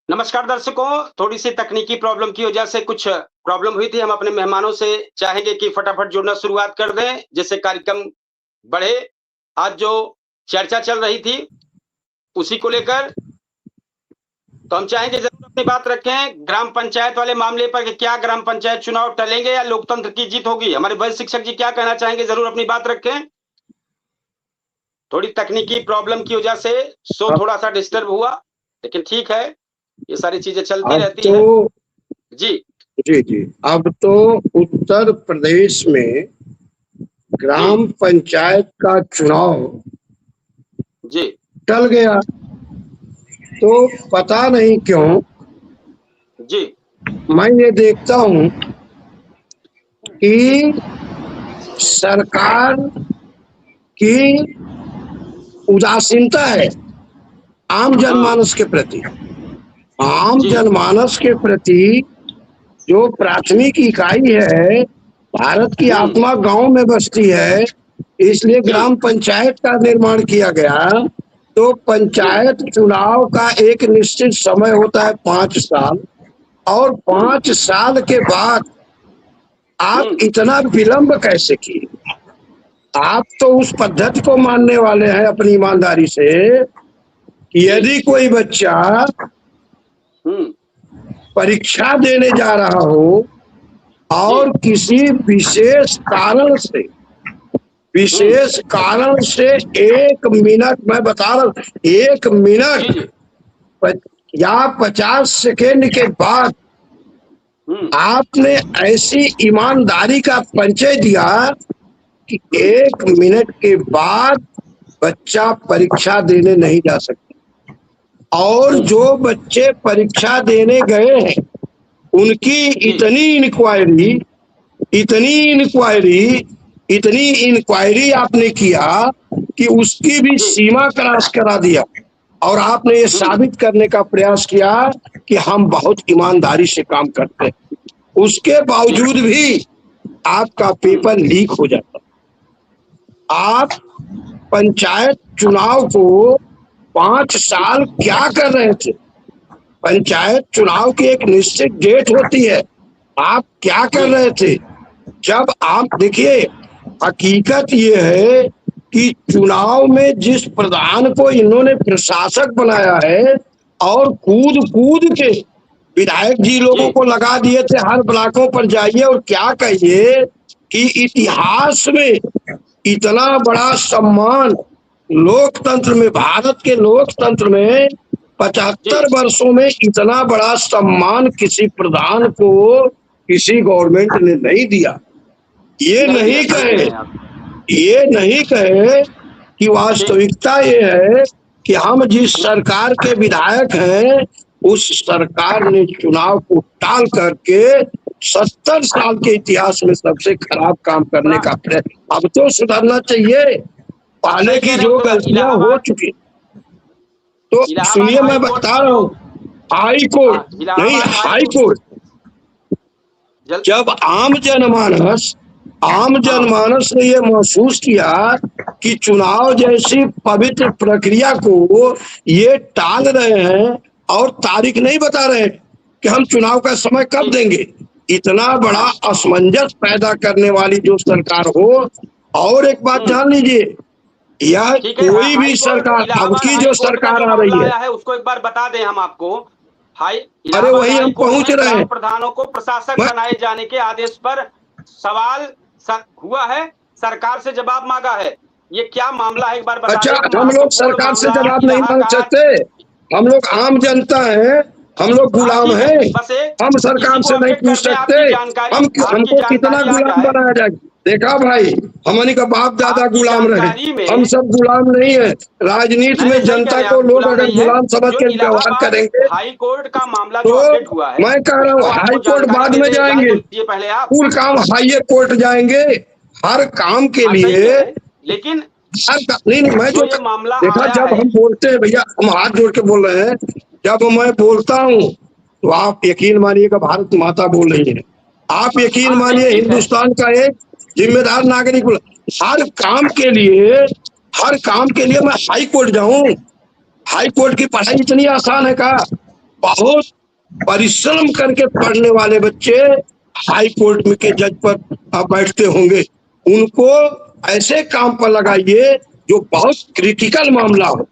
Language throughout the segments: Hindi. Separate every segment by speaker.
Speaker 1: नमस्कार दर्शकों, थोड़ी सी तकनीकी प्रॉब्लम की वजह से कुछ प्रॉब्लम हुई थी। हम अपने मेहमानों से चाहेंगे कि फटाफट जुड़ना शुरुआत कर दें, जिससे कार्यक्रम बढ़े। आज जो चर्चा चल रही थी, उसी को लेकर तो हम चाहेंगे ज़रूर अपनी बात रखें। ग्राम पंचायत वाले मामले पर कि क्या ग्राम पंचायत चुनाव टलेंगे या लोकतंत्र की जीत होगी? हमारे वरिष्ठ शिक्षक जी क्या कहना चाहेंगे? ज़रूर अपनी बात रखें। थोड़ी तकनीकी प्रॉब्लम की वजह से शो
Speaker 2: अब
Speaker 1: थोड़ा-सा डिस्टर्ब हुआ, लेकिन ठीक है, ये सारी चीज़ें चलती
Speaker 2: अब
Speaker 1: रहती हैं।
Speaker 2: तो
Speaker 1: जी।
Speaker 2: जी। अब तो उत्तर प्रदेश में
Speaker 1: जी,
Speaker 2: ग्राम पंचायत का चुनाव
Speaker 1: जी,
Speaker 2: टल गया। तो पता नहीं क्यों
Speaker 1: जी,
Speaker 2: मैं ये देखता हूँ कि सरकार की उदासीनता है आम
Speaker 1: हाँ,
Speaker 2: जनमानस के प्रति। आम
Speaker 1: जी,
Speaker 2: जनमानस के प्रति जो प्राथमिक इकाई है, भारत की आत्मा गांव में बसती है, इसलिए
Speaker 1: जी,
Speaker 2: ग्राम पंचायत का निर्माण किया गया। तो
Speaker 1: जी,
Speaker 2: पंचायत चुनाव का एक निश्चित समय होता है 5 साल, और 5 साल के बाद आप इतना विलंब कैसे किए? आप तो उस पद्धति को मानने वाले हैं अपनी ईमानदारी से कि
Speaker 1: जी,
Speaker 2: यदि कोई बच्चा
Speaker 1: हुँ,
Speaker 2: परीक्षा देने जा रहा हो
Speaker 1: जी,
Speaker 2: और किसी
Speaker 1: हुँ,
Speaker 2: विशेष कारण से 1 मिनट, मैं बता रहा हूँ, 1 मिनट
Speaker 1: जी,
Speaker 2: या 50 सेकेंड के बाद
Speaker 1: हुँ,
Speaker 2: आपने ऐसी ईमानदारी का परिचय दिया कि
Speaker 1: हुँ,
Speaker 2: 1 मिनट के बाद बच्चा परीक्षा देने नहीं जा सकता। और जो बच्चे परीक्षा देने गए हैं उनकी
Speaker 1: जी,
Speaker 2: इतनी इंक्वायरी आपने किया कि उसकी भी
Speaker 1: जी,
Speaker 2: सीमा क्रॉस करा दिया, और आपने ये साबित करने का प्रयास किया कि हम बहुत ईमानदारी से काम करते हैं। उसके
Speaker 1: जी,
Speaker 2: बावजूद भी आपका पेपर लीक हो जाता। आप पंचायत चुनाव को 5 साल क्या कर रहे थे? पंचायत चुनाव की एक निश्चित डेट होती है, आप क्या कर
Speaker 1: जी,
Speaker 2: रहे थे? जब आप देखिए, हकीकत ये है कि चुनाव में जिस प्रधान को इन्होंने प्रशासक बनाया है और कूद कूद के विधायक जी लोगों
Speaker 1: जी,
Speaker 2: को लगा दिए थे, हर ब्लॉकों पर जाइए और क्या कहिए कि इतिहास में इतना बड़ा सम्मान लोकतंत्र में, भारत के लोकतंत्र में 75
Speaker 1: जी,
Speaker 2: वर्षों में इतना बड़ा सम्मान किसी प्रधान को किसी गवर्नमेंट ने नहीं दिया। ये
Speaker 1: नहीं दिया,
Speaker 2: नहीं
Speaker 1: सही कह
Speaker 2: कहे
Speaker 1: रहे हैं आप।
Speaker 2: ये नहीं कहे कि
Speaker 1: जी,
Speaker 2: वास्तविकता ये है कि हम जिस सरकार के विधायक हैं, उस सरकार ने चुनाव को टाल करके 70 साल के इतिहास में सबसे खराब काम करने
Speaker 1: बड़ा
Speaker 2: का प्रयत्न। अब तो सुधरना चाहिए, पहले
Speaker 1: सही कह
Speaker 2: की
Speaker 1: रहे हैं।
Speaker 2: जो
Speaker 1: अब तो
Speaker 2: गलतियां हो
Speaker 1: इलाहाबाद
Speaker 2: चुकी, तो
Speaker 1: इलाहाबाद
Speaker 2: सुनिए
Speaker 1: हाई
Speaker 2: मैं
Speaker 1: कोर्ट
Speaker 2: बता
Speaker 1: का
Speaker 2: रहा
Speaker 1: जो
Speaker 2: हूँ, हाई कोर्ट नहीं,
Speaker 1: Allahabad high
Speaker 2: high
Speaker 1: court
Speaker 2: court.
Speaker 1: जल
Speaker 2: जब आम
Speaker 1: हाँ,
Speaker 2: जनमानस ने ये महसूस किया कि चुनाव जैसी पवित्र प्रक्रिया को ये टाल रहे हैं और तारीख नहीं बता रहे हैं कि हम चुनाव का समय कब
Speaker 1: जी,
Speaker 2: देंगे, इतना बड़ा
Speaker 1: हाँ,
Speaker 2: असमंजस पैदा करने वाली जो सरकार हो। और एक बात जान लीजिए, यह
Speaker 1: ठीक है।
Speaker 2: कोई भी
Speaker 1: हाई कोर्ट
Speaker 2: सरकार, अब
Speaker 1: इलाहाबाद
Speaker 2: की
Speaker 1: हाई
Speaker 2: जो
Speaker 1: कोर्ट का जो
Speaker 2: सरकार आ
Speaker 1: मामला
Speaker 2: रही है,
Speaker 1: आया है, उसको एक बार बता दें हम आपको।
Speaker 2: अरे
Speaker 1: इलाहाबाद
Speaker 2: वही
Speaker 1: हाई
Speaker 2: हम
Speaker 1: कोर्ट
Speaker 2: पहुंच
Speaker 1: में
Speaker 2: रहे
Speaker 1: ग्राम
Speaker 2: हैं।
Speaker 1: प्रधानों को प्रशासक
Speaker 2: मैं
Speaker 1: बनाए जाने के आदेश पर सवाल हुआ है, सरकार से जवाब मांगा है। ये क्या मामला है, एक बार बता
Speaker 2: अच्छा,
Speaker 1: दें। एक
Speaker 2: हम लोग
Speaker 1: महत्वपूर्ण
Speaker 2: सरकार से
Speaker 1: मामला
Speaker 2: जवाब नहीं मांग
Speaker 1: इलाहाबाद।
Speaker 2: सकते? हम लोग आम जनता हैं, हम लोग
Speaker 1: हाँ
Speaker 2: गुलाम
Speaker 1: ठीक है,
Speaker 2: हैं,
Speaker 1: बस एक
Speaker 2: हम
Speaker 1: इसी
Speaker 2: सरकार
Speaker 1: को
Speaker 2: से नहीं
Speaker 1: अपडेट
Speaker 2: पूछ
Speaker 1: कर दें।
Speaker 2: सकते।
Speaker 1: आपकी
Speaker 2: हमको कितना
Speaker 1: जानकारी आ
Speaker 2: गुलाम
Speaker 1: जाए।
Speaker 2: बनाया जाए? देखा भाई, हमनी का बाप दादा
Speaker 1: आपकी
Speaker 2: गुलाम रहे,
Speaker 1: जानकारी
Speaker 2: हम
Speaker 1: में
Speaker 2: सब गुलाम नहीं है। राजनीति
Speaker 1: नहीं
Speaker 2: में
Speaker 1: नहीं, सही कह
Speaker 2: जनता
Speaker 1: रहे हैं
Speaker 2: को
Speaker 1: आप,
Speaker 2: लोग
Speaker 1: गुलाम
Speaker 2: अगर
Speaker 1: नहीं है।
Speaker 2: गुलाम समझ
Speaker 1: जो
Speaker 2: के व्यवहार
Speaker 1: इलाहाबाद
Speaker 2: करेंगे
Speaker 1: हाई कोर्ट का मामला जो
Speaker 2: तो
Speaker 1: अपडेट हुआ है,
Speaker 2: मैं कह रहा हूँ
Speaker 1: उसको
Speaker 2: हाई
Speaker 1: आपको
Speaker 2: कोर्ट
Speaker 1: जानकारी
Speaker 2: बाद
Speaker 1: दे
Speaker 2: में
Speaker 1: दें। जान
Speaker 2: जाएंगे,
Speaker 1: तो लीजिए पहले आप।
Speaker 2: कुल काम हाई कोर्ट जाएंगे हर काम के
Speaker 1: हाँ सही
Speaker 2: लिए।
Speaker 1: कह रहे हैं, लेकिन
Speaker 2: नहीं नहीं, मैं
Speaker 1: जो
Speaker 2: जो
Speaker 1: ये मामला
Speaker 2: देखा,
Speaker 1: आया
Speaker 2: जब
Speaker 1: है।
Speaker 2: हम बोलते हैं भैया, हम हाथ जोड़ के बोल रहे हैं, जब मैं बोलता हूँ तो आप यकीन मानिएगा भारत माता बोल रही है, आप यकीन
Speaker 1: हाँ नहीं
Speaker 2: मानिए
Speaker 1: ठीक है।
Speaker 2: हिंदुस्तान का एक जिम्मेदार नागरिक बोला। हर काम के लिए हर काम के लिए मैं हाई कोर्ट जाऊं? हाई कोर्ट की पढ़ाई इतनी आसान है का? बहुत परिश्रम करके पढ़ने वाले बच्चे हाई कोर्ट में के जज पर बैठते होंगे, उनको ऐसे काम पर लगाइए जो बहुत क्रिटिकल मामला हो,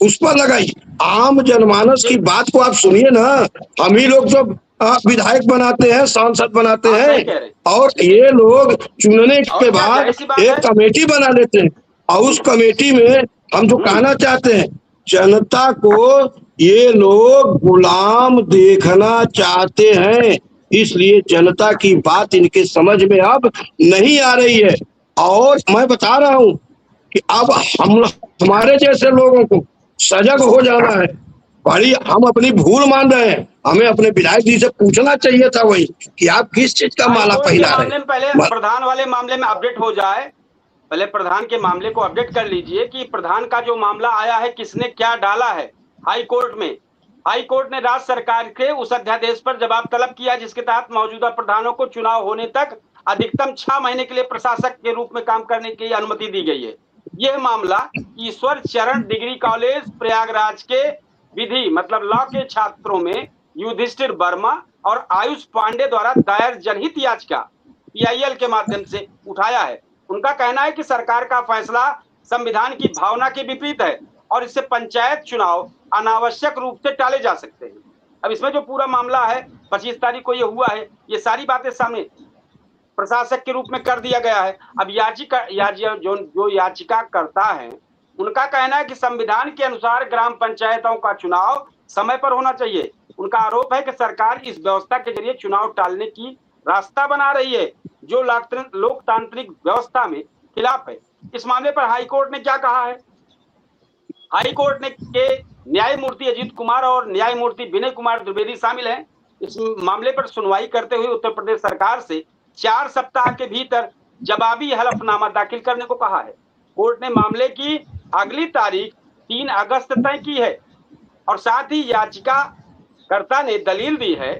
Speaker 2: उस पर लगाइए। आम जनमानस की बात को आप सुनिए ना। हम ही लोग जो विधायक बनाते हैं, सांसद बनाते हैं, और ये लोग चुनने के बाद एक कमेटी बना लेते हैं, और उस कमेटी में हम जो कहना चाहते हैं, जनता को ये लोग गुलाम देखना चाहते हैं, इसलिए जनता की बात इनके समझ में अब नहीं आ रही है। और मैं बता रहा हूं कि अब हमारे जैसे लोगों को सजग हो जाना है। बड़ी हम अपनी भूल मान रहे हैं, हमें अपने विधायक जी से पूछना चाहिए था वही कि आप किस चीज का माला पहना रहे हैं।
Speaker 1: पहले प्रधान वाले मामले में अपडेट हो जाए, पहले प्रधान के मामले को अपडेट कर लीजिए कि प्रधान का जो मामला आया है किसने क्या डाला है हाई कोर्ट में। हाई कोर्ट ने राज्य सरकार के उस अध्यादेश पर जवाब तलब किया जिसके तहत मौजूदा प्रधानों को चुनाव होने तक अधिकतम 6 महीने के लिए प्रशासक के रूप में काम करने की अनुमति दी गई है। यह मामला ईश्वर चरण डिग्री कॉलेज प्रयागराज के विधि मतलब लॉ के छात्रों में युधिष्ठिर वर्मा और आयुष पांडे द्वारा दायर जनहित याचिका PIL के माध्यम से उठाया है। उनका कहना है कि सरकार का फैसला संविधान की भावना के विपरीत है और इससे पंचायत चुनाव अनावश्यक रूप से टाले जा सकते हैं। अब इसमें जो पूरा मामला है 25 तारीख को ये हुआ है, ये सारी बातें सामने प्रशासक के रूप में कर दिया गया है। अब जो याचिका करता है उनका कहना है कि संविधान के अनुसार ग्राम पंचायतों का चुनाव समय पर होना चाहिए। उनका आरोप है कि सरकार इस व्यवस्था के जरिए चुनाव टालने की रास्ता बना रही है जो लोकतांत्रिक व्यवस्था में खिलाफ है। इस मामले पर हाईकोर्ट ने क्या कहा है? हाईकोर्ट ने के न्यायमूर्ति अजीत कुमार और न्यायमूर्ति विनय कुमार द्विवेदी शामिल हैं। इस मामले पर सुनवाई करते हुए उत्तर प्रदेश सरकार से 4 सप्ताह के भीतर जवाबी हलफनामा दाखिल करने को कहा है। कोर्ट ने मामले की अगली तारीख 3 अगस्त तय की है और साथ ही याचिकाकर्ता ने दलील दी है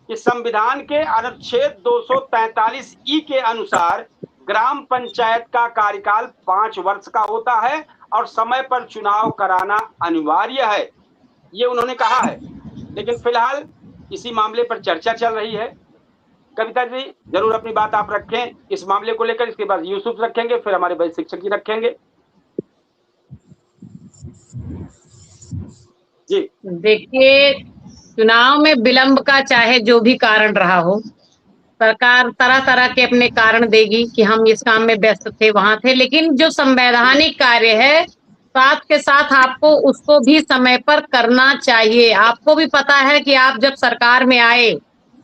Speaker 1: कि संविधान के अनुच्छेद 243E के अनुसार ग्राम पंचायत का कार्यकाल 5 वर्ष का होता है और समय पर चुनाव कराना अनिवार्य है, ये उन्होंने कहा है। लेकिन फिलहाल इसी मामले पर चर्चा चल रही है। कविता जी जरूर अपनी बात आप रखें इस मामले को लेकर, इसके बाद यूसुफ रखेंगे, फिर हमारे भाई शिक्षक जी रखेंगे। जी
Speaker 3: देखिए, चुनाव में विलंब का चाहे जो भी कारण रहा हो, सरकार तरह तरह के अपने कारण देगी कि हम इस काम में व्यस्त थे, वहां थे, लेकिन जो संवैधानिक कार्य है साथ के साथ आपको उसको भी समय पर करना चाहिए। आपको भी पता है कि आप जब सरकार में आए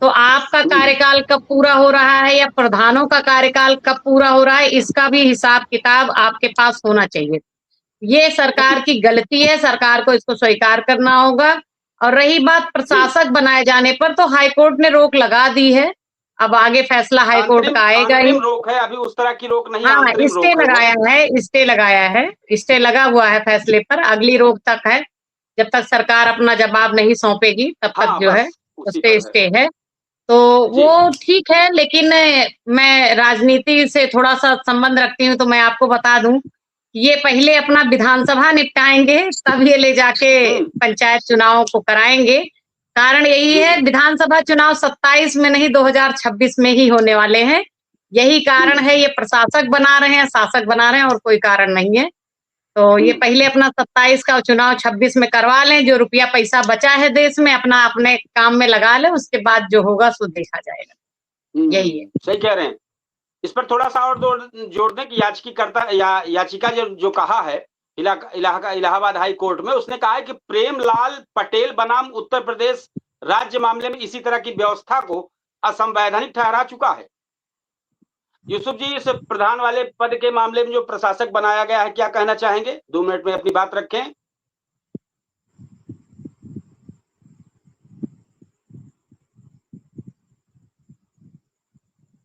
Speaker 3: तो आपका कार्यकाल कब पूरा हो रहा है या प्रधानों का कार्यकाल कब पूरा हो रहा है, इसका भी हिसाब किताब आपके पास होना चाहिए। ये सरकार की गलती है, सरकार को इसको स्वीकार करना होगा। और रही बात प्रशासक बनाए जाने पर, तो हाईकोर्ट ने रोक लगा दी है, अब आगे फैसला हाईकोर्ट का आएगा ही।
Speaker 1: रोक है, अभी उस तरह की रोक नहीं है।
Speaker 3: हाँ, स्टे लगाया है, स्टे लगा हुआ है फैसले पर, अगली रोक तक है, जब तक सरकार अपना जवाब नहीं सौंपेगी तब तक जो है उस पे स्टे है। तो वो ठीक है, लेकिन मैं राजनीति से थोड़ा सा संबंध रखती हूँ, तो मैं आपको बता दूं ये पहले अपना विधानसभा निपटाएंगे तब ये ले जाके पंचायत चुनाव को कराएंगे। कारण यही है, विधानसभा चुनाव 27 में नहीं 2026 में ही होने वाले हैं। यही कारण है, ये प्रशासक बना रहे हैं, शासक बना रहे हैं, और कोई कारण नहीं है। तो ये पहले अपना 27 का चुनाव 26 में करवा लें, जो रुपया पैसा बचा है देश में अपना अपने काम में लगा लें, उसके बाद जो होगा सो देखा जाएगा। यही है।
Speaker 1: सही कह रहे हैं। इस पर थोड़ा सा और जोड़ दें कि याचिका जो कहा है इलाहाबाद हाई कोर्ट में, उसने कहा है कि प्रेमलाल पटेल बनाम उत्तर प्रदेश राज्य मामले में इसी तरह की व्यवस्था को असंवैधानिक ठहरा चुका है। यूसुफ जी, इस प्रधान वाले पद के मामले में जो प्रशासक बनाया गया है, क्या कहना चाहेंगे? 2 मिनट में अपनी बात रखें।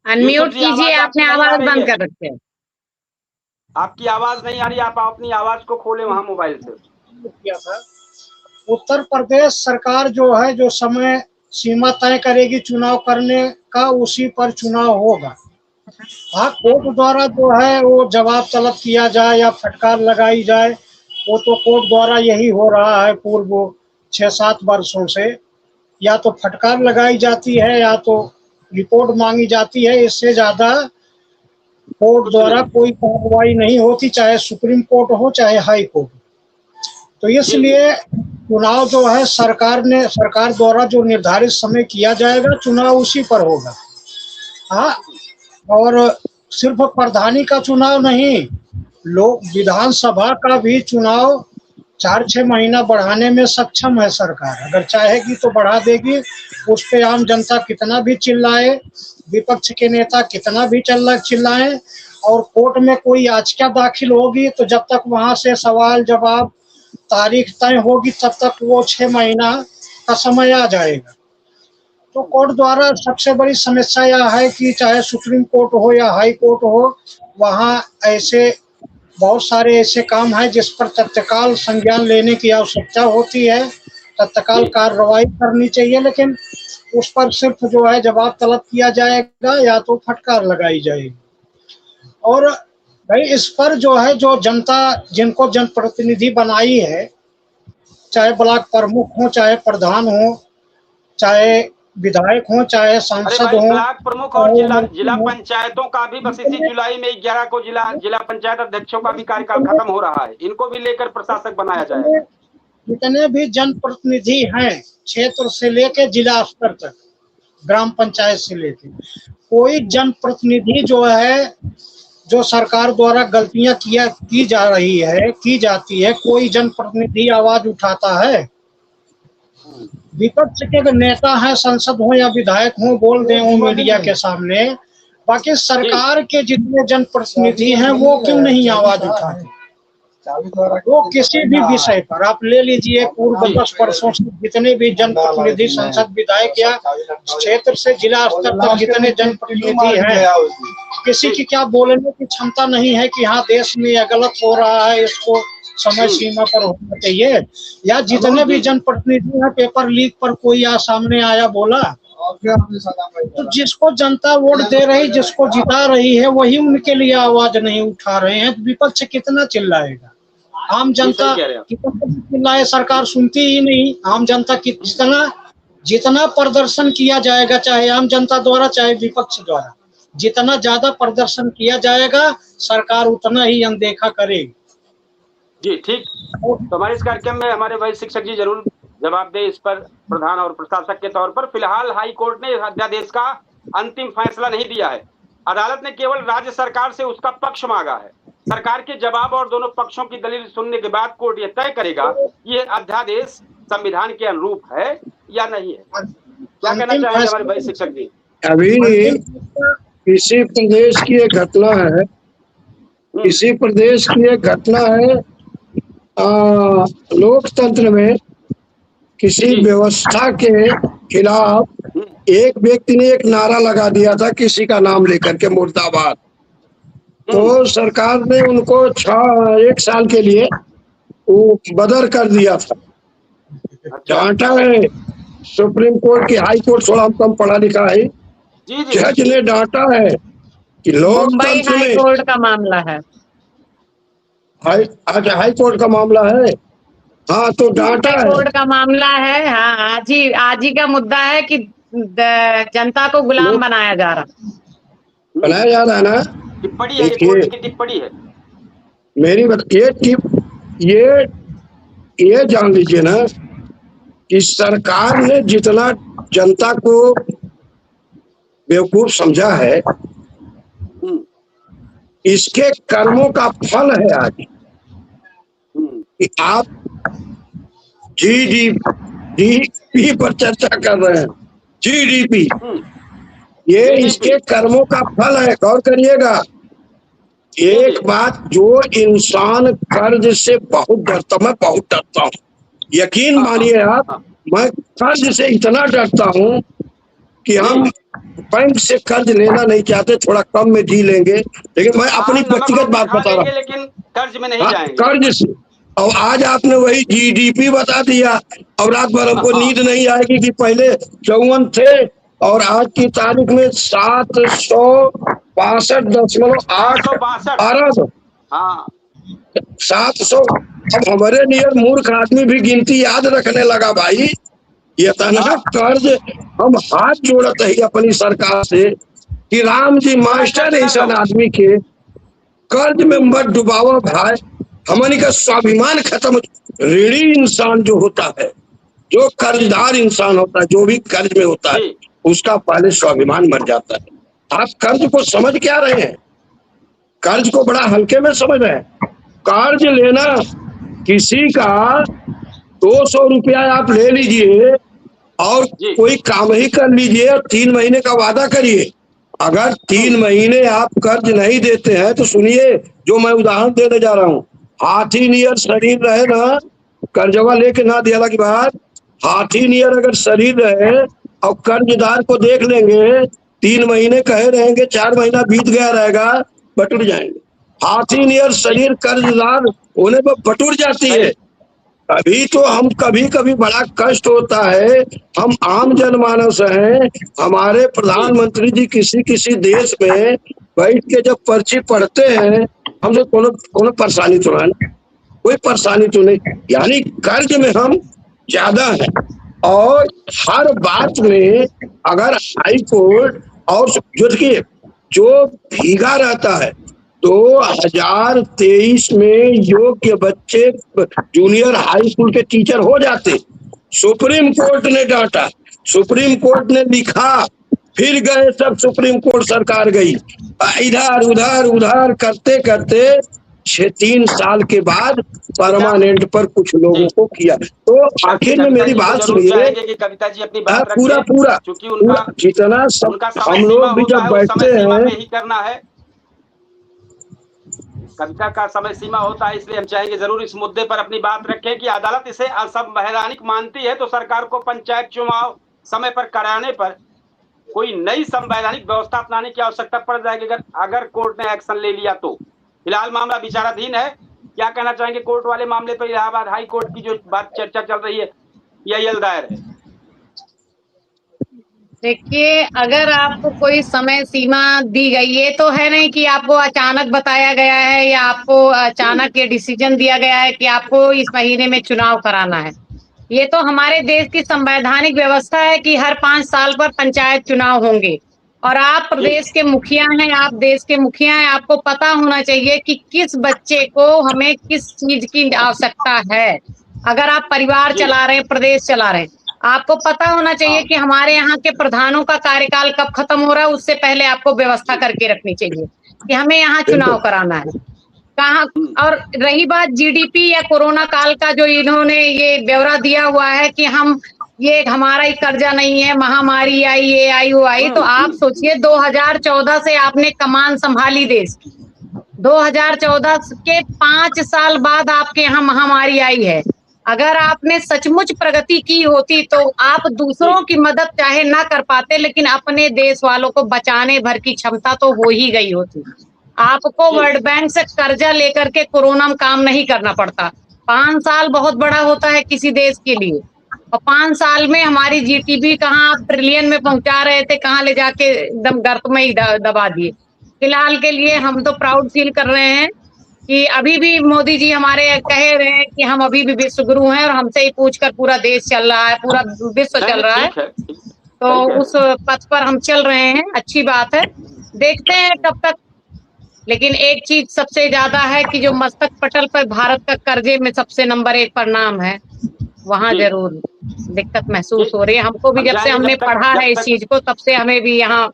Speaker 3: अनम्यूट कीजिए, आपने आवाज बंद कर रखी है।
Speaker 1: आपकी आवाज नहीं आ रही, आप अपनी आवाज को खोले वहां मोबाइल से।
Speaker 4: किया था उत्तर प्रदेश सरकार जो है, जो समय सीमा तय करेगी चुनाव करने का, उसी पर चुनाव होगा। हाँ, कोर्ट द्वारा जो है वो जवाब तलब किया जाए या फटकार लगाई जाए, वो तो कोर्ट द्वारा यही हो रहा है पूर्व 6-7 वर्षों से, या तो फटकार लगाई जाती है या तो रिपोर्ट मांगी जाती है। इससे ज्यादा कोर्ट द्वारा कोई कार्रवाई नहीं होती, चाहे सुप्रीम कोर्ट हो चाहे हाई कोर्ट। तो इसलिए चुनाव जो है सरकार द्वारा जो निर्धारित समय किया जाएगा, चुनाव उसी पर होगा। हाँ, और सिर्फ प्रधानी का चुनाव नहीं, लोग विधानसभा का भी चुनाव 4-6 महीना बढ़ाने में सक्षम है सरकार। अगर चाहेगी तो बढ़ा देगी। उस पे आम जनता कितना भी चिल्लाए, विपक्ष के नेता कितना भी चिल्लाएं, और कोर्ट में कोई याचिका दाखिल होगी तो जब तक वहां से सवाल जवाब तारीख तय होगी तब तक वो 6 महीना का समय आ जाएगा। तो कोर्ट द्वारा सबसे बड़ी समस्या यह है कि चाहे सुप्रीम कोर्ट हो या हाई कोर्ट हो, वहाँ ऐसे बहुत सारे ऐसे काम हैं जिस पर तत्काल संज्ञान लेने की आवश्यकता होती है, तत्काल कार्रवाई करनी चाहिए, लेकिन उस पर सिर्फ जो है जवाब तलब किया जाएगा या तो फटकार लगाई जाएगी। और भाई इस पर जो है, जो जनता जिनको जनप्रतिनिधि बनाई है, चाहे ब्लॉक प्रमुख हो, चाहे प्रधान हो, चाहे विधायक हो, चाहे सांसद हो,
Speaker 1: ब्लॉक प्रमुख और जिला पंचायतों का भी बस इसी जुलाई में 11 को जिला पंचायत अध्यक्षों का भी कार्यकाल खत्म हो रहा है। इनको भी लेकर प्रशासक बनाया जाएगा।
Speaker 4: जितने भी जनप्रतिनिधि हैं, क्षेत्र से लेकर जिला स्तर तक, ग्राम पंचायत से लेकर, कोई जनप्रतिनिधि जो है, जो सरकार द्वारा गलतियां की जाती है, कोई जनप्रतिनिधि आवाज उठाता है? विपक्ष के नेता हैं, संसद हो या विधायक हो, बोल दें वो मीडिया के सामने। बाकी सरकार के जितने जनप्रतिनिधि हैं वो क्यों नहीं आवाज उठाते? वो किसी भी विषय पर आप ले लीजिए, पूर्व 10 वर्षों से जितने भी जनप्रतिनिधि, संसद, विधायक या क्षेत्र से जिला स्तर तक जितने जनप्रतिनिधि हैं, किसी की क्या बोलने की क्षमता नहीं है कि हाँ देश में यह गलत हो रहा है, इसको समय सीमा पर होना चाहिए। या जितने भी जनप्रतिनिधि हैं, पेपर लीक पर कोई सामने आया बोला, तो जिसको जनता वोट दे रही, जिसको जिता रही है, वही उनके लिए आवाज नहीं उठा रहे हैं। विपक्ष कितना चिल्लाएगा? आम जनता कितना चिल्लाए, सरकार सुनती ही नहीं। आम जनता की जितना प्रदर्शन किया जाएगा, चाहे आम जनता द्वारा चाहे विपक्ष द्वारा, जितना ज्यादा प्रदर्शन किया जाएगा, सरकार उतना ही अनदेखा करेगी।
Speaker 1: जी ठीक। तो हमारे इस कार्यक्रम में हमारे भाई शिक्षक जी जरूर जवाब दे इस पर, प्रधान और प्रशासक के तौर पर। फिलहाल हाई कोर्ट ने इस अध्यादेश का अंतिम फैसला नहीं दिया है। अदालत ने केवल राज्य सरकार से उसका पक्ष मांगा है। सरकार के जवाब और दोनों पक्षों की दलील सुनने के बाद कोर्ट यह तय करेगा ये अध्यादेश संविधान के अनुरूप है या नहीं है। क्या कहना चाहेंगे हमारे भाई शिक्षक जी?
Speaker 2: अभी किसी प्रदेश की एक घटना है, किसी प्रदेश की एक घटना है, लोकतंत्र में किसी व्यवस्था के खिलाफ एक व्यक्ति ने एक नारा लगा दिया था किसी का नाम लेकर के, मुर्दाबाद। तो सरकार ने उनको 1 साल के लिए वो बदर कर दिया था, डांटा है। सुप्रीम कोर्ट की, हाई कोर्ट थोड़ा कम पढ़ा लिखा है, जज ने डांटा है कि लोकतंत्र में,
Speaker 3: हाई कोर्ट का मामला है,
Speaker 2: हाई कोर्ट का मामला है। हाँ, तो डांटा है,
Speaker 3: कोर्ट का मामला है। हाँ, आज ही का मुद्दा है कि जनता को गुलाम बनाया जा रहा
Speaker 2: है ना।
Speaker 1: टिप्पणी है, कोर्ट की टिप्पणी है।
Speaker 2: मेरी ये जान लीजिए ना कि सरकार ने जितना जनता को बेवकूफ समझा है, इसके कर्मों का फल है आज कि आप जीडीपी पर चर्चा कर रहे हैं। जीडीपी ये इसके कर्मों का फल है। गौर करिएगा एक बात, जो इंसान कर्ज से बहुत डरता, मैं बहुत डरता हूँ, यकीन मानिए आप, मैं कर्ज से इतना डरता हूँ कि हम बैंक से कर्ज लेना नहीं चाहते, थोड़ा कम में जी लेंगे, लेकिन मैं अपनी व्यक्तिगत बात बता रहा हूँ,
Speaker 1: लेकिन कर्ज में नहीं जाएंगे।
Speaker 2: कर्ज से। और आज आपने वही जीडीपी बता दिया, और रात भर हमको नींद नहीं आएगी कि पहले 54 थे और आज की तारीख में 762.8 अरब, 700 अब हमारे नियर मूर्ख आदमी भी गिनती याद रखने लगा भाई। इतना कर्ज हम हाथ जोड़ते ही अपनी सरकार से कि राम जी मास्टर ऐसा आदमी के कर्ज में मत डुबाओ भाई। हमारी का स्वाभिमान खत्म। ऋणी इंसान जो होता है, जो कर्जदार इंसान होता है, जो भी कर्ज में होता है, उसका पहले स्वाभिमान मर जाता है। आप कर्ज को समझ क्या रहे हैं? कर्ज को बड़ा हल्के में समझ रहे हैं। कर्ज लेना किसी का 200 रुपया आप ले लीजिए और कोई काम ही कर लीजिए और 3 महीने का वादा करिए। अगर 3 महीने आप कर्ज नहीं देते हैं तो सुनिए, जो मैं उदाहरण देने जा रहा हूँ, हाथी नियर शरीर रहे ना, कर्जवा लेके ना दिया की बात, हाथी नियर अगर शरीर रहे और कर्जदार को देख लेंगे, 3 महीने कहे रहेंगे, 4 महीना बीत गया रहेगा, बटुर जाएंगे। हाथी नियर शरीर कर्जदार होने पर बटुर जाती है। अभी तो हम कभी कभी बड़ा कष्ट होता है, हम आम जनमानस हैं। हमारे प्रधानमंत्री जी किसी देश में बैठ के जब पर्ची पढ़ते हैं, हमसे कोनो परेशानी तो नहीं, कोई परेशानी तो नहीं। यानी कर्ज में हम ज्यादा है और हर बात में अगर हाई कोर्ट और जो भीगा रहता है, 2023 में योग्य बच्चे जूनियर हाई स्कूल के टीचर हो जाते। सुप्रीम कोर्ट ने डांटा, सुप्रीम कोर्ट ने लिखा, फिर गए सब सुप्रीम कोर्ट, सरकार गई, इधर उधर उधर करते करते 3 साल के बाद परमानेंट पर कुछ लोगों को किया। तो आखिर में मेरी बात सुनिए,
Speaker 1: कविता जी अपनी बात
Speaker 2: पूरा जितना सब हम लोग भी जब बैठते हैं,
Speaker 1: करना है, कविता का समय सीमा होता है, इसलिए हम चाहेंगे जरूर इस मुद्दे पर अपनी बात रखें कि अदालत इसे असंवैधानिक मानती है तो सरकार को पंचायत चुनाव समय पर कराने पर कोई नई संवैधानिक व्यवस्था अपनाने की आवश्यकता पड़ जाएगी अगर कोर्ट ने एक्शन ले लिया तो। फिलहाल मामला विचाराधीन है। क्या कहना चाहेंगे कोर्ट वाले मामले पर? इलाहाबाद हाई कोर्ट की जो बात चर्चा चल रही है, यह दायर है।
Speaker 3: देखिए, अगर आपको कोई समय सीमा दी गई है तो है नहीं कि आपको अचानक बताया गया है या आपको अचानक ये डिसीजन दिया गया है कि आपको इस महीने में चुनाव कराना है। ये तो हमारे देश की संवैधानिक व्यवस्था है कि हर 5 साल पर पंचायत चुनाव होंगे और आप प्रदेश के मुखिया हैं, आप देश के मुखिया हैं, आपको पता होना चाहिए कि किस बच्चे को हमें किस चीज की आवश्यकता है। अगर आप परिवार चला रहे हैं, प्रदेश चला रहे हैं, आपको पता होना चाहिए कि हमारे यहाँ के प्रधानों का कार्यकाल कब खत्म हो रहा है, उससे पहले आपको व्यवस्था करके रखनी चाहिए कि हमें यहाँ चुनाव कराना है कहाँ। और रही बात जीडीपी या कोरोना काल का, जो इन्होंने ये ब्यौरा दिया हुआ है कि हम ये हमारा ही कर्जा नहीं है, महामारी आई, ये आई वो आई, तो आप सोचिए 2014 से आपने कमान संभाली देश की, 2014 के 5 साल बाद आपके यहाँ महामारी आई है। अगर आपने सचमुच प्रगति की होती तो आप दूसरों की मदद चाहे ना कर पाते, लेकिन अपने देश वालों को बचाने भर की क्षमता तो हो ही गई होती। आपको वर्ल्ड बैंक से कर्जा लेकर के कोरोना में काम नहीं करना पड़ता। 5 साल बहुत बड़ा होता है किसी देश के लिए, और 5 साल में हमारी जीडीपी कहाँ ट्रिलियन में पहुंचा रहे थे, कहाँ ले जाके एकदम गर्त में ही दबा दिए। फिलहाल के लिए हम तो प्राउड फील कर रहे हैं कि अभी भी मोदी जी हमारे कह रहे हैं कि हम अभी भी विश्व गुरु हैं और हमसे ही पूछकर पूरा देश चल रहा है, पूरा विश्व चल रहा है। तो उस पथ पर हम चल रहे हैं, अच्छी बात है, देखते हैं कब तक। लेकिन एक चीज सबसे ज्यादा है कि जो मस्तक पटल पर भारत का कर्जे में सबसे नंबर 1 पर नाम है, वहाँ जरूर दिक्कत महसूस हो रही है हमको भी। जब से हमने पढ़ा है इस चीज को, तब से हमें भी यहाँ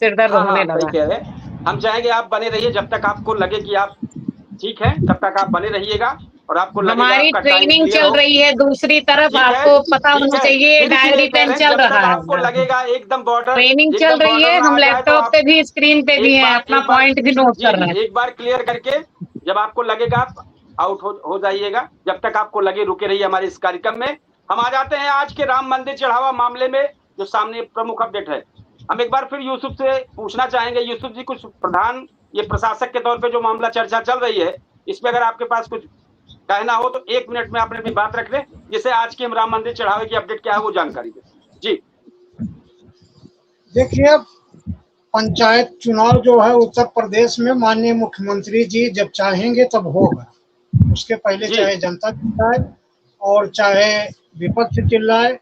Speaker 3: सिरदर्द होने लगा है।
Speaker 1: हम चाहेंगे आप बने रहिए, जब तक आपको लगे कि आप ठीक है तब तक आप बने रहिएगा। और आपको
Speaker 3: हमारी ट्रेनिंग चल रही है, दूसरी तरफ आपको पता होना चाहिए डायरी पेन चल रहा है,
Speaker 1: आपको लगेगा एकदम बॉर्डर
Speaker 3: ट्रेनिंग चल रही है। हम लैपटॉप पे भी स्क्रीन पे भी है, अपना पॉइंट भी नोट कर रहे हैं।
Speaker 1: एक बार क्लियर करके जब आपको लगेगा आप आउट हो जाइएगा, जब तक आपको लगे रुके रहिए हमारे इस कार्यक्रम में। हम आ जाते हैं आज के राम मंदिर चढ़ावा मामले में, जो सामने प्रमुख अपडेट है। हम एक बार फिर यूसुफ से पूछना चाहेंगे, यूसुफ जी, कुछ प्रधान ये प्रशासक के तौर पे जो मामला चर्चा चल रही है, इसमें अगर आपके पास कुछ कहना हो तो 1 मिनट में आपने अपनी बात रख लें, जिससे आज के राम मंदिर चढ़ावे की अपडेट क्या है वो जानकारी दें। जी
Speaker 4: देखिए, पंचायत चुनाव जो है उत्तर प्रदेश में माननीय मुख्यमंत्री जी जब चाहेंगे तब होगा। उसके पहले चाहे जनता चिल्लाए और चाहे विपक्ष चिल्लाए,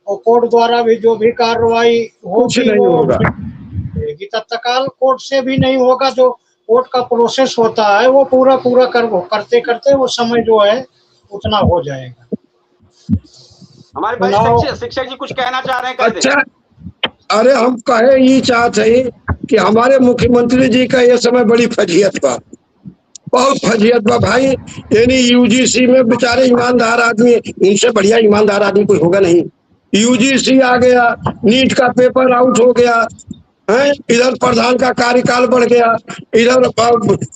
Speaker 4: और कोर्ट द्वारा भी जो भी कार्रवाई होगी वो होगी। तत्काल कोर्ट से भी नहीं होगा, जो कोर्ट का प्रोसेस होता है वो पूरा करते करते वो समय जो है उतना हो जाएगा।
Speaker 1: हमारे भाई शिक्षक जी कुछ कहना चाह रहे हैं?
Speaker 2: अच्छा, अरे हम कहे ये चाहते हैं कि हमारे मुख्यमंत्री जी का ये समय बड़ी फजीयत बा, बहुत फजीयत बा भाई। यानी यूजीसी में बेचारे ईमानदार आदमी, इनसे बढ़िया ईमानदार आदमी कोई होगा नहीं। यूजीसी आ गया, नीट का पेपर आउट हो गया है, इधर प्रधान का कार्यकाल बढ़ गया, इधर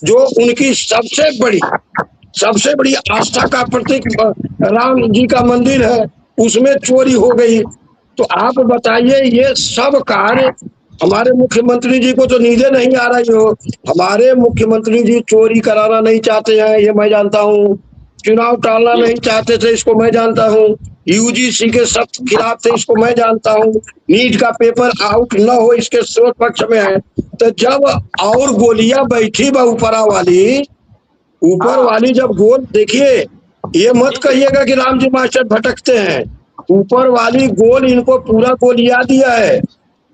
Speaker 2: जो उनकी सबसे बड़ी आस्था का प्रतीक राम जी का मंदिर है उसमें चोरी हो गई। तो आप बताइए, ये सब कार्य हमारे मुख्यमंत्री जी को तो नींदें नहीं आ रही हो। हमारे मुख्यमंत्री जी चोरी कराना नहीं चाहते हैं, ये मैं जानता हूँ। चुनाव टालना नहीं चाहते थे, इसको मैं जानता हूँ। यूजीसी के सख्त खिलाफ थे, इसको मैं जानता हूँ। नीट का पेपर आउट न हो इसके स्रोत पक्ष में है। तो जब और गोलियां बैठी बा ऊपर वाली जब गोल, देखिए ये मत कहिएगा कि राम जी मास्टर भटकते हैं। ऊपर वाली गोल इनको पूरा गोलियां दिया है,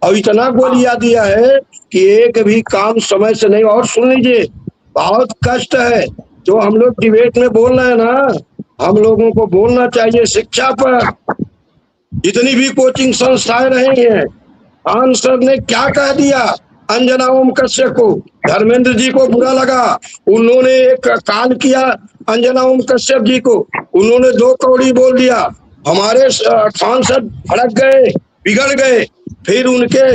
Speaker 2: और इतना गोलियां दिया है कि एक भी काम समय से नहीं। और सुन लीजिए, बहुत कष्ट है जो हम लोग डिबेट में बोल रहे हैं ना, हम लोगों को बोलना चाहिए शिक्षा पर। जितनी भी कोचिंग संस्थाएं रही हैं, खान सर ने क्या कह दिया अंजना ओम कश्यप को, धर्मेंद्र जी को बुरा लगा, उन्होंने एक काल किया अंजना ओम कश्यप जी को, उन्होंने 2 कौड़ी बोल दिया। हमारे खान सर भड़क गए, बिगड़ गए। फिर उनके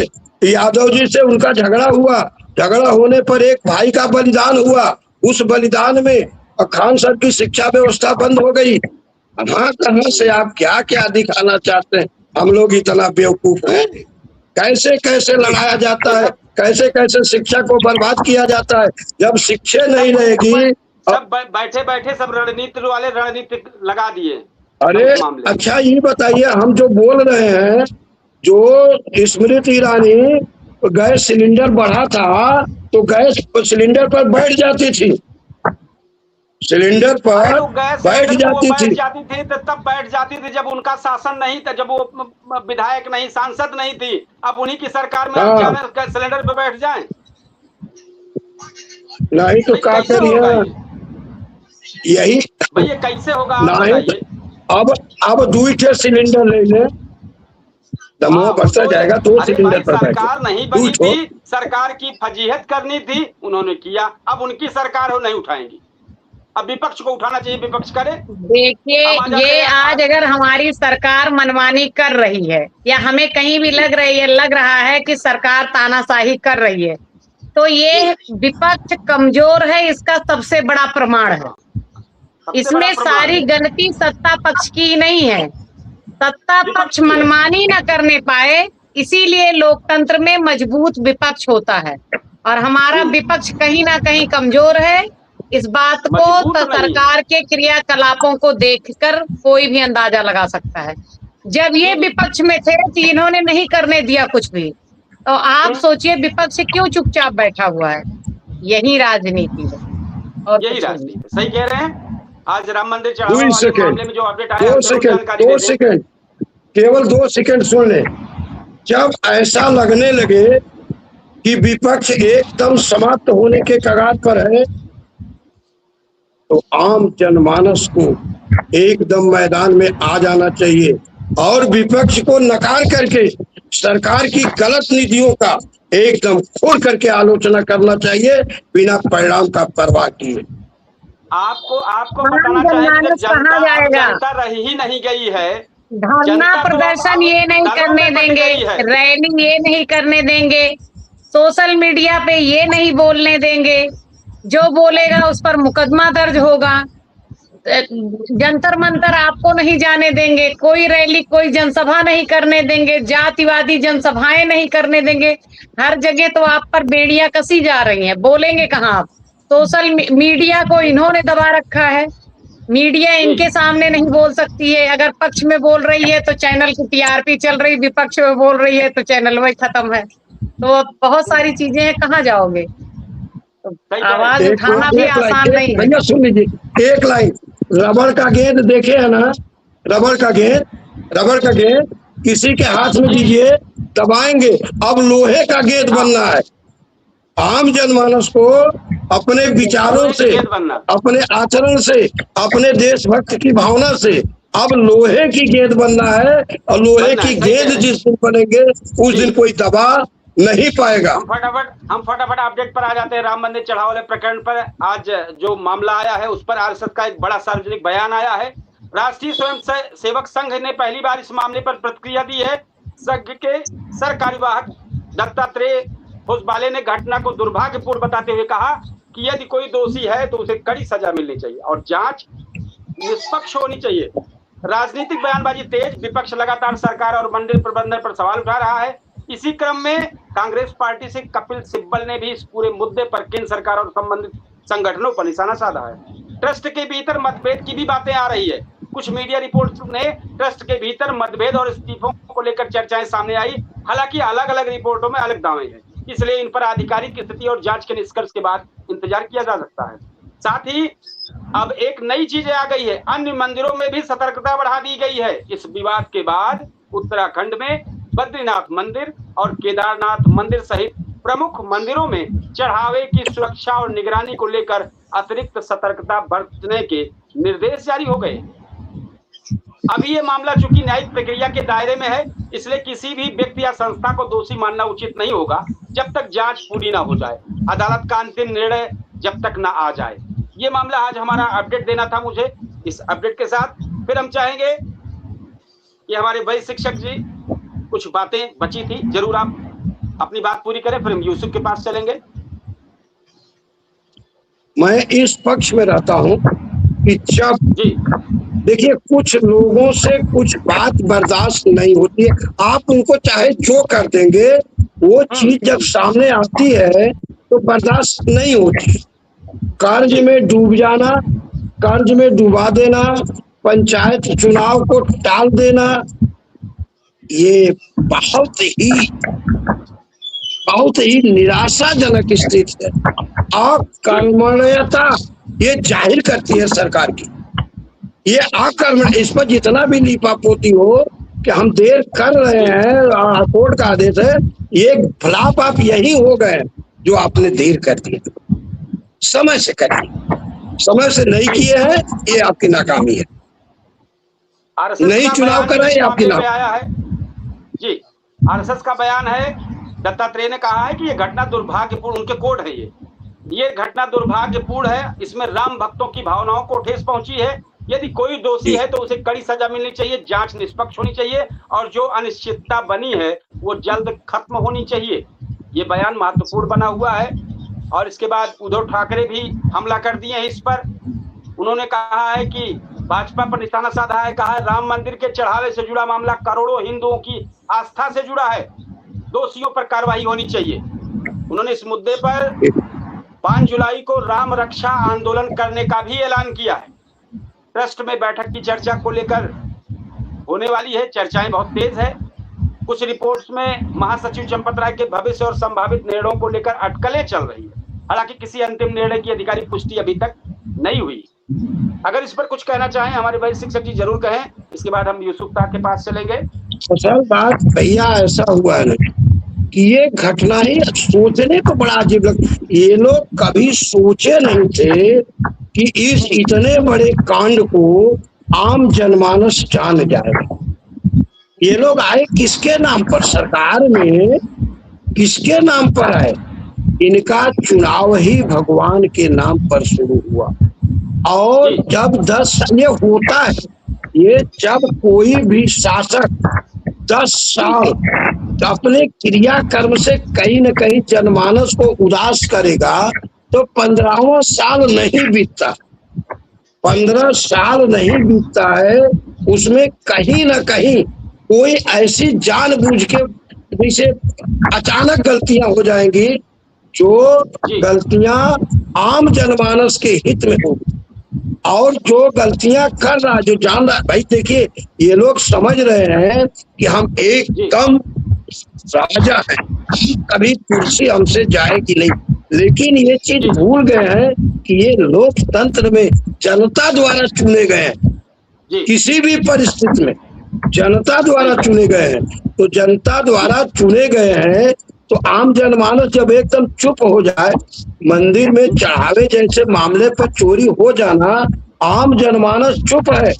Speaker 2: यादव जी से उनका झगड़ा हुआ, झगड़ा होने पर एक भाई का बलिदान हुआ। उस बलिदान में खान सर की शिक्षा व्यवस्था बंद हो गई। कहाँ से आप क्या क्या दिखाना चाहते हैं? हम लोग इतना बेवकूफ हैं? कैसे कैसे लड़ाया जाता है, कैसे कैसे शिक्षा को बर्बाद किया जाता है। जब शिक्षा नहीं रहेगी,
Speaker 1: सब बैठे बैठे सब रणनीति वाले रणनीति लगा दिए।
Speaker 2: अरे अच्छा ये बताइए, हम जो बोल रहे हैं, जो स्मृति ईरानी गैस सिलेंडर बढ़ा था तो गैस सिलेंडर पर बैठ जाती थी, सिलेंडर पर बैठ जाती थी
Speaker 1: तो तब बैठ जाती थी जब उनका शासन नहीं था, जब वो विधायक नहीं, सांसद नहीं थी। अब उन्हीं की सरकार में सिलेंडर पे बैठ जाएं,
Speaker 2: नहीं तो क्या करिए? यही
Speaker 1: भैया कैसे होगा
Speaker 2: नहीं। अब 2 सिलेंडर ले ले, दमोह बढ़ता जाएगा। 2 सिलेंडर पर
Speaker 1: सरकार नहीं बनी थी, सरकार की फजीहत करनी थी, उन्होंने किया। अब उनकी सरकार हो, नहीं उठाएंगी। अब विपक्ष को उठाना चाहिए, विपक्ष करे।
Speaker 3: देखिए, ये आज अगर हमारी सरकार मनमानी कर रही है या हमें कहीं भी लग रहा है कि सरकार तानाशाही कर रही है, तो ये विपक्ष कमजोर है, इसका सबसे बड़ा प्रमाण है। इसमें सारी गलती सत्ता पक्ष की नहीं है। सत्ता पक्ष मनमानी न करने पाए, इसीलिए लोकतंत्र में मजबूत विपक्ष होता है। और हमारा विपक्ष कहीं ना कहीं कमजोर है। इस बात को सरकार के क्रियाकलापों को देखकर कोई भी अंदाजा लगा सकता है। जब ये विपक्ष में थे तो इन्होंने नहीं करने दिया कुछ भी, तो आप सोचिए विपक्ष क्यों चुपचाप बैठा हुआ है। यही राजनीति है, और
Speaker 1: यही राजनीति। सही कह रहे हैं। आज राम मंदिर चढ़ावा मामले में जो अपडेट आया,
Speaker 2: 2 सेकंड केवल 2 सेकंड सुन ले। जब ऐसा लगने लगे कि विपक्ष एकदम समाप्त होने के कगार पर है, तो आम जनमानस को एकदम मैदान में आ जाना चाहिए और विपक्ष को नकार करके सरकार की गलत नीतियों का एकदम खोल करके आलोचना करना चाहिए, बिना परिणाम का परवाह किए।
Speaker 1: आपको बताना चाहिए कि जनता रही ही नहीं गई है।
Speaker 3: धरना प्रदर्शन ये नहीं करने देंगे, रैली ये नहीं करने देंगे, सोशल मीडिया पे ये नहीं बोलने देंगे। जो बोलेगा उस पर मुकदमा दर्ज होगा। जंतर मंतर आपको नहीं जाने देंगे, कोई रैली कोई जनसभा नहीं करने देंगे, जातिवादी जनसभाएं नहीं करने देंगे। हर जगह तो आप पर बेड़ियां कसी जा रही हैं, बोलेंगे कहाँ आप? सोशल मीडिया को इन्होंने दबा रखा है, मीडिया इनके सामने नहीं बोल सकती है। अगर पक्ष में बोल रही है तो चैनल की टीआरपी चल रही, विपक्ष में बोल रही है तो चैनल वही खत्म है। तो बहुत सारी चीजें हैं, कहाँ जाओगे? तो आवाज उठाना भी आसान नहीं है।
Speaker 2: भैया सुन लीजिए, एक लाइन, रबड़ का गेंद देखे है ना, रबड़ का गेंद किसी के हाथ में दीजिए दबाएंगे, अब लोहे का गेंद बनना है। आम जनमानस को अपने विचारों से, अपने आचरण से, अपने देशभक्त की भावना से अब लोहे की गेंद बनना है, और लोहे की गेंद जिस दिन बनेंगे उस दिन कोई दबा नहीं पाएगा।
Speaker 1: हम फटाफट अपडेट पर आ जाते हैं। राम मंदिर चढ़ाव वाले प्रकरण पर आज जो मामला आया है उस पर आरएसएस का एक बड़ा सार्वजनिक बयान आया है। राष्ट्रीय स्वयं सेवक संघ ने पहली बार इस मामले पर प्रतिक्रिया दी है। संघ के सरकार्यवाहक दत्तात्रेय भुजबल ने घटना को दुर्भाग्यपूर्ण बताते हुए कहा कि यदि कोई दोषी है तो उसे कड़ी सजा मिलनी चाहिए और जांच निष्पक्ष होनी चाहिए। राजनीतिक बयानबाजी तेज, विपक्ष लगातार सरकार और मंदिर प्रबंधन पर सवाल उठा रहा है। इसी क्रम में कांग्रेस पार्टी से कपिल सिब्बल ने भी इस पूरे मुद्दे पर केंद्र सरकार और संबंधित संगठनों पर निशाना साधा है। ट्रस्ट के भीतर मतभेद की भी बातें आ रही है। कुछ मीडिया रिपोर्ट्स ने ट्रस्ट के भीतर मतभेद और इस्तीफों को लेकर चर्चाएं सामने आई। हालांकि अलग अलग रिपोर्टों में अलग दावे हैं, इसलिए इन पर आधिकारिक स्थिति और जांच के निष्कर्ष के बाद इंतजार किया जा सकता है। साथ ही अब एक नई चीजें आ गई है, अन्य मंदिरों में भी सतर्कता बढ़ा दी गई है। इस विवाद के बाद उत्तराखंड में बद्रीनाथ मंदिर और केदारनाथ मंदिर सहित प्रमुख मंदिरों में चढ़ावे की सुरक्षा और निगरानी को लेकर अतिरिक्त सतर्कता बरतने के निर्देश जारी हो गए। अभी ये मामला चूंकि न्यायिक प्रक्रिया के दायरे में है, इसलिए किसी भी व्यक्ति या संस्था को दोषी मानना उचित नहीं होगा जब तक जांच पूरी ना हो जाए, अदालत का अंतिम निर्णय जब तक ना आ जाए। ये मामला आज हमारा अपडेट देना था मुझे। इस अपडेट के साथ फिर हम चाहेंगे कि हमारे वरिष्ठ शिक्षक जी कुछ बातें बची थी, जरूर आप अपनी बात पूरी करें, फिर हम यूसुफ के पास चलेंगे।
Speaker 2: मैं इस पक्ष में रहता हूं कि जब देखिए कुछ लोगों से कुछ बात बर्दाश्त नहीं होती है, आप उनको चाहे जो कर देंगे, वो चीज जब सामने आती है तो बर्दाश्त नहीं होती। कर्ज में डूब जाना, कर्ज में डुबा देना, पंचायत चुनाव को टाल देना, ये बहुत ही निराशाजनक स्थिति है। अकर्मण्यता ये जाहिर करती है सरकार की। ये अकर्मण्य, इस पर जितना भी लीपापोती हो कि हम देर कर रहे हैं, कोर्ट का आदेश है, ये फ्लॉप आप यही हो गए जो आपने देर कर दिया। समय से करिए, समय से नहीं किए हैं, ये आपकी नाकामी है। नहीं चुनाव कर रहे हैं, आपकी नाकामी
Speaker 1: जी। आरएसएस का बयान है, दत्तात्रेय ने कहा है कि ये घटना दुर्भाग्यपूर्ण, उनके कोड है ये घटना दुर्भाग्यपूर्ण है, इसमें राम भक्तों की भावनाओं को ठेस पहुंची है। यदि कोई दोषी है तो उसे कड़ी सजा मिलनी चाहिए, जांच निष्पक्ष होनी चाहिए और जो अनिश्चितता बनी है वो जल्द खत्म होनी चाहिए। ये बयान महत्वपूर्ण बना हुआ है। और इसके बाद उद्धव ठाकरे भी हमला कर दिए हैं इस पर। उन्होंने कहा है कि भाजपा पर निशाना साधा है, कहा है राम मंदिर के चढ़ावे से जुड़ा मामला करोड़ों हिंदुओं की आस्था से जुड़ा है, दोषियों पर कार्रवाई होनी चाहिए। उन्होंने इस मुद्दे पर 5 जुलाई को राम रक्षा आंदोलन करने का भी ऐलान किया है। ट्रस्ट में बैठक की चर्चा को लेकर होने वाली है, चर्चाएं बहुत तेज है। कुछ रिपोर्ट्स में महासचिव चंपत राय के भविष्य और संभावित निर्णयों को लेकर अटकलें चल रही है। हालांकि किसी अंतिम निर्णय की आधिकारिक पुष्टि अभी तक नहीं हुई। अगर इस पर कुछ कहना चाहें हमारे वरिष्ठ शिक्षक जी जरूर कहें, इसके बाद हम यूसुफ के पास चलेंगे।
Speaker 2: असल बात भैया ऐसा हुआ है कि ये घटना ही सोचने को बड़ा अजीब लगता। ये लोग कभी सोचे नहीं थे कि इस इतने बड़े कांड को आम जनमानस जान जाएगा। ये लोग आए किसके नाम पर? सरकार में किसके नाम पर आए? इनका चुनाव ही भगवान के नाम पर शुरू हुआ। और जब 10 ये होता है, ये जब कोई भी शासक 10 साल अपने क्रियाकर्म से कहीं न कहीं जनमानस को उदास करेगा तो 15वां साल नहीं बीतता, 15 साल नहीं बीतता है, उसमें कहीं न कहीं कोई ऐसी जानबूझ के जैसे अचानक गलतियां हो जाएंगी जो गलतियां आम जनमानस के हित में होगी। और जो गलतियां कर रहा है, जो जान रहा है, भाई देखिए ये लोग समझ रहे हैं कि हम एकदम राजा हैं, कभी कुर्सी हमसे जाएगी नहीं, लेकिन ये चीज भूल गए हैं कि ये लोकतंत्र में जनता द्वारा चुने गए हैं, किसी भी परिस्थिति में जनता द्वारा चुने गए हैं। तो जनता द्वारा चुने गए हैं तो आम जनमानस जब एकदम चुप हो जाए, मंदिर में चढ़ावे जैसे मामले पर चोरी हो जाना, आम जनमानस चुप है,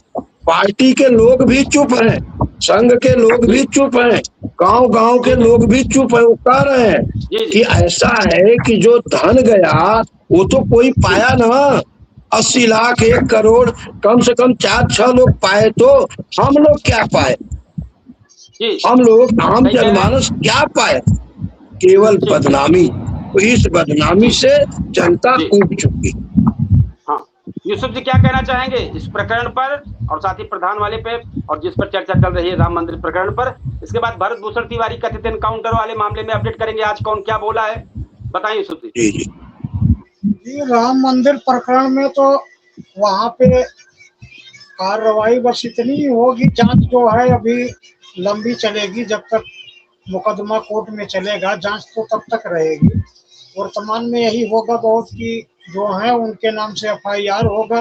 Speaker 2: पार्टी के लोग भी चुप हैं, संघ के लोग भी चुप हैं, गांव के लोग भी चुप है। वो कह रहे हैं कि ऐसा है कि जो धन गया वो तो कोई पाया ना, 80 लाख 1 करोड़ कम से कम 4-6 लोग पाए, तो हम लोग क्या पाए? हम लोग आम जनमानस क्या पाए? केवल बदनामी। तो इस बदनामी से जनता ऊब चुकी।
Speaker 1: हाँ, यूसुफ जी क्या कहना चाहेंगे इस प्रकरण पर और साथ ही प्रधान वाले पे और जिस पर चर्चा चल रही है राम मंदिर प्रकरण पर? इसके बाद भरत भूषण तिवारी कथित एनकाउंटर वाले मामले में अपडेट करेंगे, आज कौन क्या बोला है, बताइए यूसुफ जी।
Speaker 4: जी, राम मंदिर प्रकरण में तो वहाँ पे कार्रवाई बस इतनी होगी, जांच जो है अभी लंबी चलेगी, जब तक मुकदमा कोर्ट में चलेगा जांच तो तब तक रहेगी। वर्तमान में यही होगा बहुत कि जो है उनके नाम से FIR होगा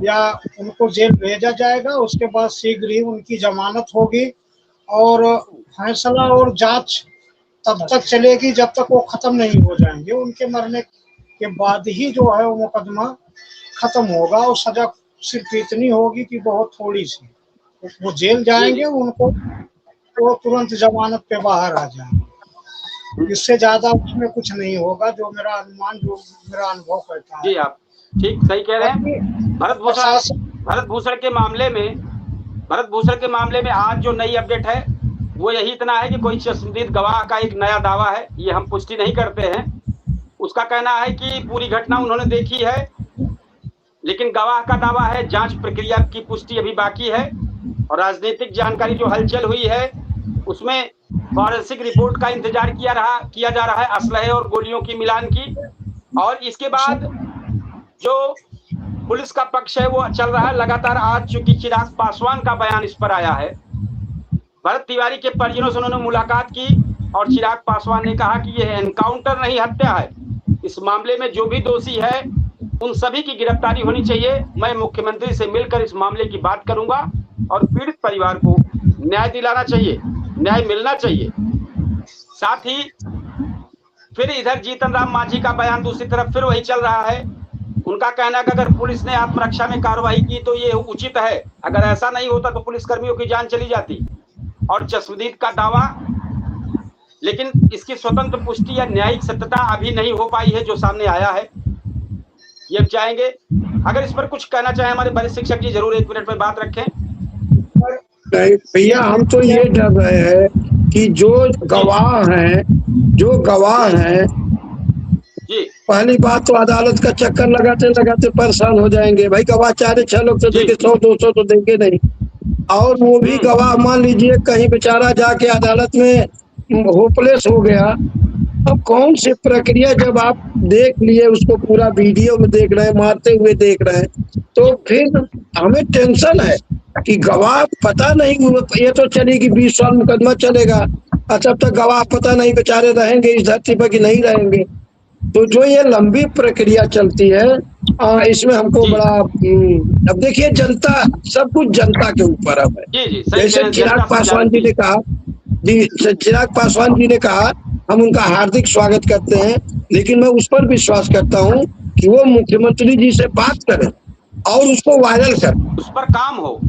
Speaker 4: या उनको जेल भेजा जाएगा, उसके बाद शीघ्र ही उनकी जमानत होगी और फैसला और जांच तब तक चलेगी जब तक वो खत्म नहीं हो जाएंगे। उनके मरने के बाद ही जो है वो मुकदमा खत्म होगा और सजा सिर्फ इतनी होगी कि बहुत थोड़ी सी, वो जेल जाएंगे, उनको वो तुरंत जमानत पे बाहर आ जाएंगे। इससे ज्यादा उसमें कुछ नहीं होगा, जो मेरा अनुमान, जो मेरा अनुभव कहता है।
Speaker 1: जी, आप ठीक सही कह रहे हैं। भरत भूषण के मामले में आज जो नई अपडेट है वो यही इतना है कि कोई चश्मदीद गवाह का एक नया दावा है, ये हम पुष्टि नहीं करते हैं। उसका कहना है कि पूरी घटना उन्होंने देखी है, लेकिन गवाह का दावा है जांच प्रक्रिया की पुष्टि अभी बाकी है। और राजनीतिक जानकारी जो हलचल हुई है उसमें फॉरेंसिक रिपोर्ट का इंतजार किया जा रहा है, असलहे और गोलियों की मिलान की। और इसके बाद जो पुलिस का पक्ष है वो चल रहा है लगातार। आज चूंकि चिराग पासवान का बयान इस पर आया है, भरत तिवारी के परिजनों से उन्होंने मुलाकात की और चिराग पासवान ने कहा कि यह एनकाउंटर नहीं हत्या है, इस मामले में जो भी दोषी है उन सभी की गिरफ्तारी होनी चाहिए। मैं मुख्यमंत्री से मिलकर इस मामले की बात करूंगा और पीड़ित परिवार को न्याय दिलाना चाहिए, न्याय मिलना चाहिए। साथ ही फिर इधर जीतन राम मांझी का बयान दूसरी तरफ फिर वही चल रहा है। उनका कहना है कि अगर पुलिस ने आत्मरक्षा में कार्रवाई की तो ये उचित है, अगर ऐसा नहीं होता तो पुलिस कर्मियों की जान चली जाती। और चश्मदीद का दावा, लेकिन इसकी स्वतंत्र पुष्टि या न्यायिक सत्यता अभी नहीं हो पाई है जो सामने आया है, ये हम चाहेंगे। अगर इस पर कुछ कहना चाहे हमारे वरिष्ठ शिक्षक जी, जरूर 1 मिनट में बात रखें।
Speaker 2: नहीं भैया, हम तो ये डर रहे हैं कि जो गवाह हैं
Speaker 1: जी,
Speaker 2: पहली बात तो अदालत का चक्कर लगाते लगाते परेशान हो जाएंगे। भाई गवाह 4-6 लोग तो देंगे, 100-200 तो देंगे नहीं। और वो भी गवाह मान लीजिए कहीं बेचारा जाके अदालत में होपलेस हो गया, अब कौन सी प्रक्रिया, जब आप देख लिए उसको पूरा वीडियो में देख रहे हैं, मारते हुए देख रहे हैं, तो फिर हमें टेंशन है कि गवाह पता नहीं, ये तो चली कि 20 साल मुकदमा चलेगा, तब तक गवाह पता नहीं बेचारे रहेंगे इस धरती पर कि नहीं रहेंगे। तो जो ये लंबी प्रक्रिया चलती है इसमें हमको बड़ा, अब देखिए जनता, सब कुछ जनता के ऊपर अब है। जैसे चिराग पासवान जी ने कहा, हम उनका हार्दिक स्वागत करते हैं, लेकिन मैं उस पर विश्वास करता हूं कि वो मुख्यमंत्री जी से बात करें और उसको वायरल करें,
Speaker 1: उस पर काम हो,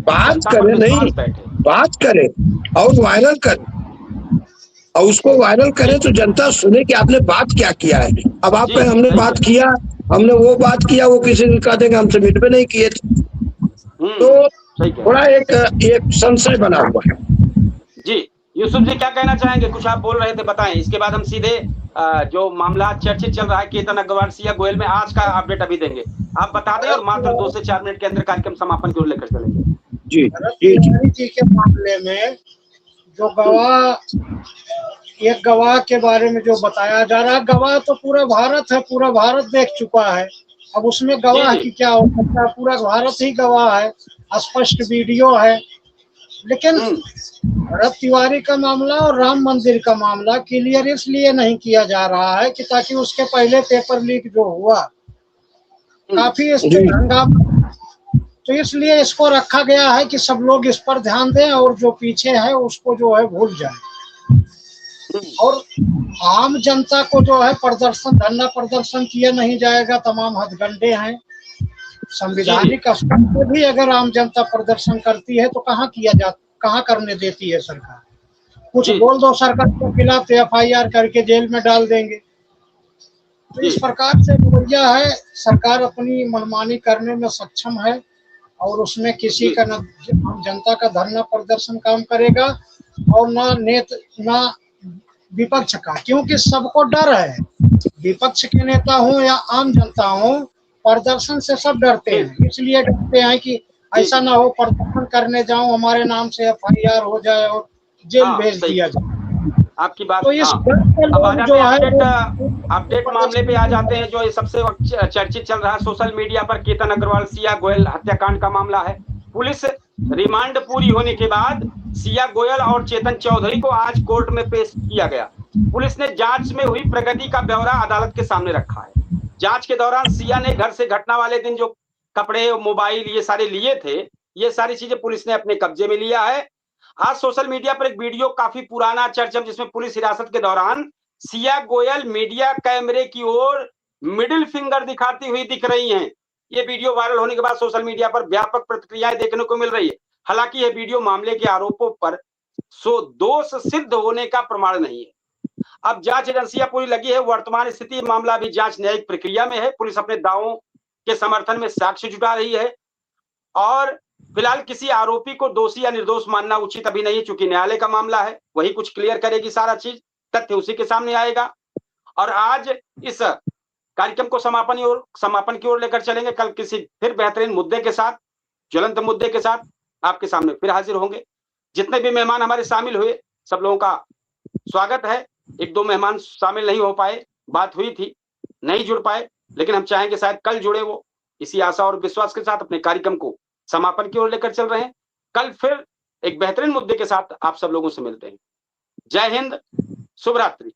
Speaker 2: बात करें, नहीं बात करें और वायरल करें, और उसको वायरल करें तो जनता सुने कि आपने बात क्या किया है। अब आप कहें हमने बात किया, हमने वो बात किया, वो किसी ने कह देगा हम सबमिट भी नहीं किए थे, तो थोड़ा एक संशय बना हुआ है।
Speaker 1: जी, यूसुफ जी क्या कहना चाहेंगे? कुछ आप बोल रहे थे, बताएं। इसके बाद हम सीधे जो मामला चर्चित चल रहा है केतन अग्रवाल सिया गोयल में, आज का अपडेट अभी देंगे, आप बता दें और मात्र 2 से 4 मिनट के अंदर कार्यक्रम समापन की ओर लेकर चलेंगे।
Speaker 4: जी के मामले में जो एक गवाह के बारे में जो बताया जा रहा है, गवाह तो पूरा भारत है, पूरा भारत देख चुका है। अब उसमें गवाह की क्या हो सकता है, पूरा भारत ही गवाह है, स्पष्ट वीडियो है। लेकिन भरत तिवारी का मामला और राम मंदिर का मामला क्लियर इसलिए नहीं किया जा रहा है कि ताकि उसके पहले पेपर लीक जो हुआ काफी इस पे हंगामा, तो इसलिए इसको रखा गया है कि सब लोग इस पर ध्यान दें और जो पीछे है उसको जो है भूल जाए। और आम जनता को जो है प्रदर्शन, धरना प्रदर्शन किया नहीं जाएगा, तमाम हथकंडे हैं। संविधानिक स्तर पर भी अगर आम जनता प्रदर्शन करती है तो कहाँ करने देती है सरकार। कुछ बोल दो सरकार के खिलाफ तो FIR करके जेल में डाल देंगे। तो इस प्रकार से रवैया है, सरकार अपनी मनमानी करने में सक्षम है और उसमें किसी का न जनता का धरना प्रदर्शन काम करेगा और ना विपक्ष का, क्योंकि सबको डर है, विपक्ष के नेता हो या आम जनता हो, प्रदर्शन से सब डरते हैं। इसलिए डरते हैं कि ऐसा ना हो प्रदर्शन करने जाऊं हमारे नाम से FIR हो जाए और जेल भेज दिया जाए।
Speaker 1: आपकी बात।
Speaker 4: तो इस
Speaker 1: जो अपडेट मामले पे आ जाते हैं, जो ये सबसे चर्चित चल रहा है सोशल मीडिया पर, केतन अग्रवाल सिया गोयल हत्याकांड का मामला है। पुलिस रिमांड पूरी होने के बाद सिया गोयल और चेतन चौधरी को आज कोर्ट में पेश किया गया। पुलिस ने जांच में हुई प्रगति का ब्यौरा अदालत के सामने रखा है। जांच के दौरान सिया ने घर से घटना वाले दिन जो कपड़े, मोबाइल ये सारे लिए थे, ये सारी चीजें पुलिस ने अपने कब्जे में लिया है। आज सोशल मीडिया पर एक वीडियो काफी पुराना चर्चा, जिसमें पुलिस हिरासत के दौरान सिया गोयल मीडिया कैमरे की ओर मिडिल फिंगर दिखाती हुई दिख रही हैं। ये वीडियो वायरल होने के बाद सोशल मीडिया पर व्यापक प्रतिक्रियाएं देखने को मिल रही है। हालांकि यह वीडियो मामले के आरोपों पर दोष सिद्ध होने का प्रमाण नहीं है। अब जांच एजेंसियां पूरी लगी है। वर्तमान स्थिति मामला भी जांच न्यायिक प्रक्रिया में है। पुलिस अपने दावों के समर्थन में साक्ष्य जुटा रही है और फिलहाल किसी आरोपी को दोषी या निर्दोष मानना उचित अभी नहीं है, चूंकि न्यायालय का मामला है, वही कुछ क्लियर करेगी, सारा चीज तथ्य उसी के सामने आएगा। और आज इस कार्यक्रम को समापन की ओर लेकर चलेंगे। कल किसी फिर बेहतरीन मुद्दे के साथ, ज्वलंत मुद्दे के साथ आपके सामने फिर हाजिर होंगे। जितने भी मेहमान हमारे शामिल हुए, सब लोगों का स्वागत है। एक दो मेहमान शामिल नहीं हो पाए, बात हुई थी, नहीं जुड़ पाए, लेकिन हम चाहेंगे शायद कल जुड़े वो। इसी आशा और विश्वास के साथ अपने कार्यक्रम को समापन की ओर लेकर चल रहे हैं। कल फिर एक बेहतरीन मुद्दे के साथ आप सब लोगों से मिलते हैं। जय हिंद, शुभ रात्रि।